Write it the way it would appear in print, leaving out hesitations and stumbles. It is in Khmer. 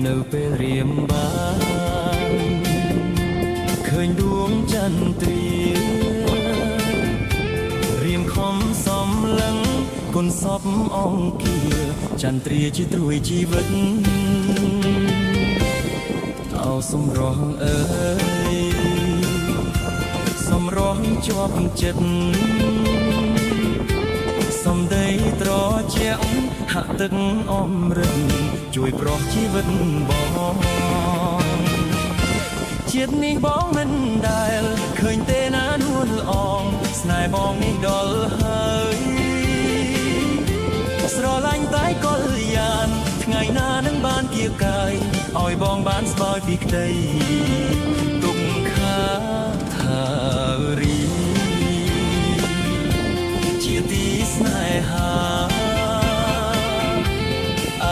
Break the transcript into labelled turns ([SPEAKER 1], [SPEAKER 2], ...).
[SPEAKER 1] នៅពេលរៀមបានឃើញដួងចន្ទ្រារៀមខំសំឡឹងគុណសពអង្គាចន្ទ្រាជាត្រួយជីវិតអោសម្រស់អើយសម្រស់ជាប់ចិត្តសំដីត្រជាក់ហាក់ទឹកអមរិតជួយប្រោះជីវិតបងជាតិនេះបងមិនដែលឃើញទេណានួនល្អងស្នេហ៍បងនេះដល់ហើយស្រឡាញ់តែកលយានថ្ងៃណានឹងបានគៀបកាយឲ្យបងបានស្បើយពីក្តីទុកខាថា